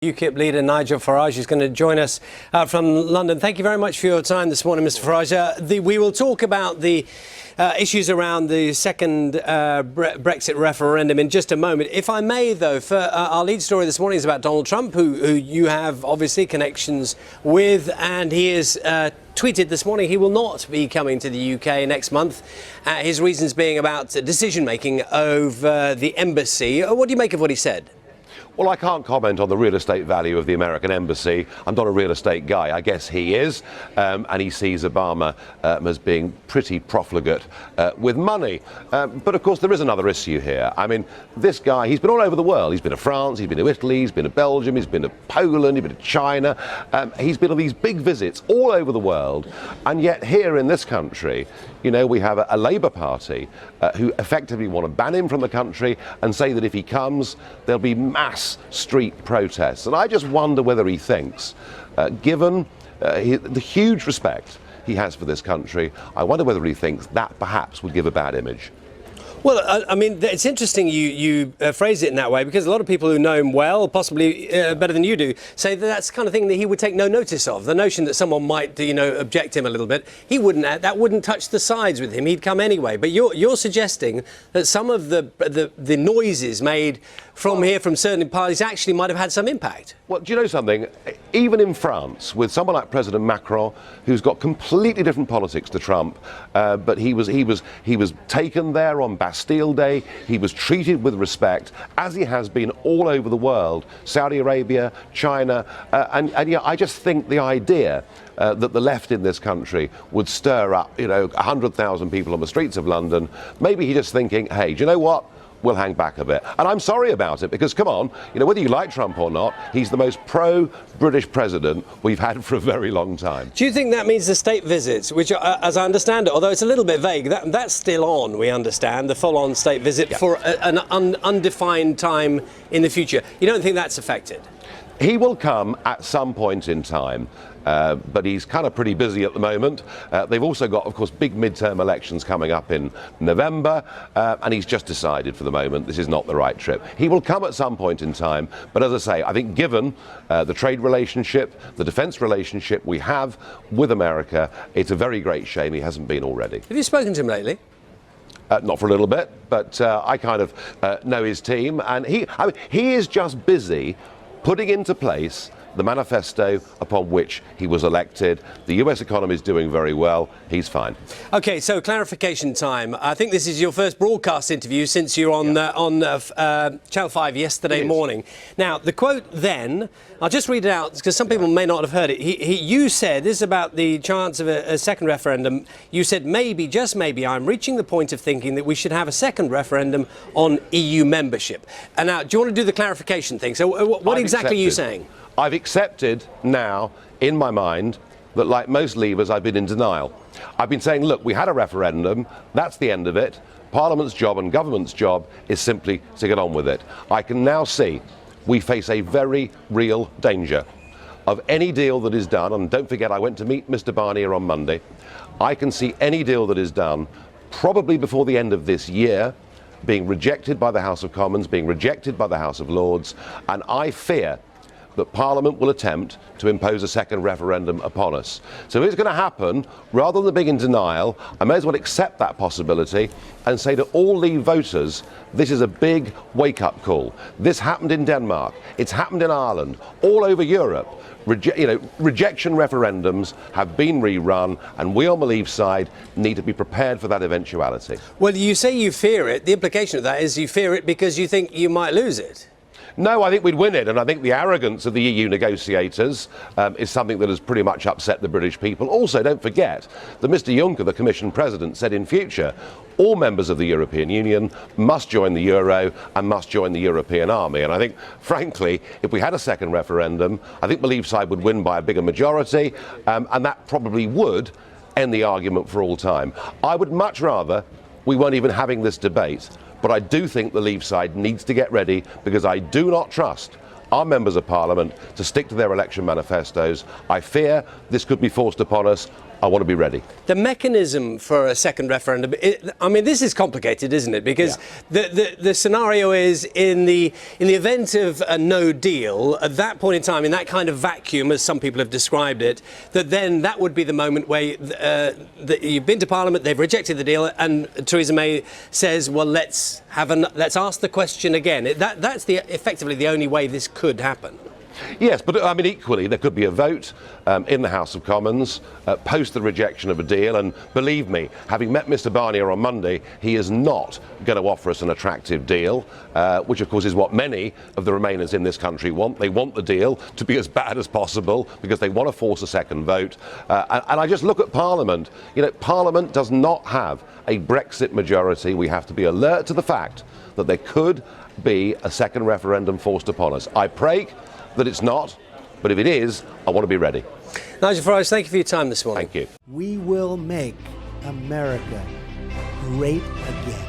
UKIP leader Nigel Farage is going to join us from London. Thank you very much for your time this morning, Mr. Farage. We will talk about the issues around the second Brexit referendum in just a moment. If I may, though, for our lead story this morning is about Donald Trump, who you have obviously connections with, and he has tweeted this morning he will not be coming to the UK next month. His reasons being about decision-making over the embassy. What do you make of what he said? Well, I can't comment on the real estate value of the American embassy. I'm not a real estate guy. I guess he is. And he sees Obama as being pretty profligate with money. But, of course, there is another issue here. I mean, this guy, he's been all over the world. He's been to France, he's been to Italy, he's been to Belgium, he's been to Poland, he's been to China. He's been on these big visits all over the world. And yet here in this country, you know, we have a Labour Party who effectively want to ban him from the country and say that if he comes, there'll be mass street protests. And I just wonder whether he thinks, given the huge respect he has for this country, I wonder whether he thinks that perhaps would give a bad image. Well, I mean, it's interesting you phrase it in that way, because a lot of people who know him well, possibly better than you do, say that that's the kind of thing that he would take no notice of. The notion that someone might, object him a little bit, he wouldn't. That wouldn't touch the sides with him. He'd come anyway. But you're suggesting that some of the noises made from here from certain parties actually might have had some impact. Well, do you know something? Even in France, with someone like President Macron, who's got completely different politics to Trump, but he was taken there on Bastille Day. He was treated with respect, as he has been all over the world, Saudi Arabia, China, and I just think the idea that the left in this country would stir up, 100,000 people on the streets of London. Maybe he's just thinking, hey, do you know what? We'll hang back a bit. And I'm sorry about it, because, come on, whether you like Trump or not, he's the most pro-British president we've had for a very long time. Do you think that means the state visits, which, as I understand it, although it's a little bit vague, that's still on, we understand, the full-on state visit for an undefined time in the future? You don't think that's affected? He will come at some point in time, but he's kind of pretty busy at the moment. They've also got, of course, big midterm elections coming up in November, and he's just decided for the moment this is not the right trip. He will come at some point in time, but as I say, I think given the trade relationship, the defence relationship we have with America, it's a very great shame he hasn't been already. Have you spoken to him lately? Not for a little bit, but I kind of know his team, and he is just busy putting into place the manifesto upon which he was elected. The US economy is doing very well. He's fine. OK, so clarification time. I think this is your first broadcast interview since you're on Channel 5 yesterday morning. Now, the quote then, I'll just read it out because some people may not have heard it. You said, this is about the chance of a second referendum. You said, maybe, just maybe, I'm reaching the point of thinking that we should have a second referendum on EU membership. And now, do you want to do the clarification thing? So what exactly are you saying? I've accepted now, in my mind, that like most Leavers, I've been in denial. I've been saying, look, we had a referendum, that's the end of it. Parliament's job and government's job is simply to get on with it. I can now see we face a very real danger of any deal that is done, and don't forget I went to meet Mr. Barnier on Monday. I can see any deal that is done, probably before the end of this year, being rejected by the House of Commons, being rejected by the House of Lords, and I fear that Parliament will attempt to impose a second referendum upon us. So if it's going to happen, rather than being in denial, I may as well accept that possibility and say to all Leave voters, this is a big wake-up call. This happened in Denmark. It's happened in Ireland, all over Europe. Rejection referendums have been rerun, and we on the Leave side need to be prepared for that eventuality. Well, you say you fear it. The implication of that is you fear it because you think you might lose it. No, I think we'd win it, and I think the arrogance of the EU negotiators is something that has pretty much upset the British people. Also, don't forget that Mr. Juncker, the Commission President, said in future all members of the European Union must join the euro and must join the European army. And I think, frankly, if we had a second referendum, I think the Leave side would win by a bigger majority, and that probably would end the argument for all time. I would much rather we weren't even having this debate. But I do think the Leave side needs to get ready, because I do not trust our members of Parliament to stick to their election manifestos. I fear this could be forced upon us I want to be ready. The mechanism for a second referendum, I mean, this is complicated, isn't it? Because the scenario is in the event of a no deal, at that point in time, in that kind of vacuum, as some people have described it, that would be the moment where you've been to Parliament, they've rejected the deal, and Theresa May says, well, let's ask the question again. That's effectively the only way this could happen. Yes, but I mean, equally, there could be a vote in the House of Commons post the rejection of a deal. And believe me, having met Mr Barnier on Monday, he is not going to offer us an attractive deal, which of course is what many of the Remainers in this country want. They want the deal to be as bad as possible because they want to force a second vote. And I just look at Parliament. You know, Parliament does not have a Brexit majority. We have to be alert to the fact that there could be a second referendum forced upon us. I pray that it's not, but if it is, I want to be ready. Nigel Farage, thank you for your time this morning. Thank you. We will make America great again.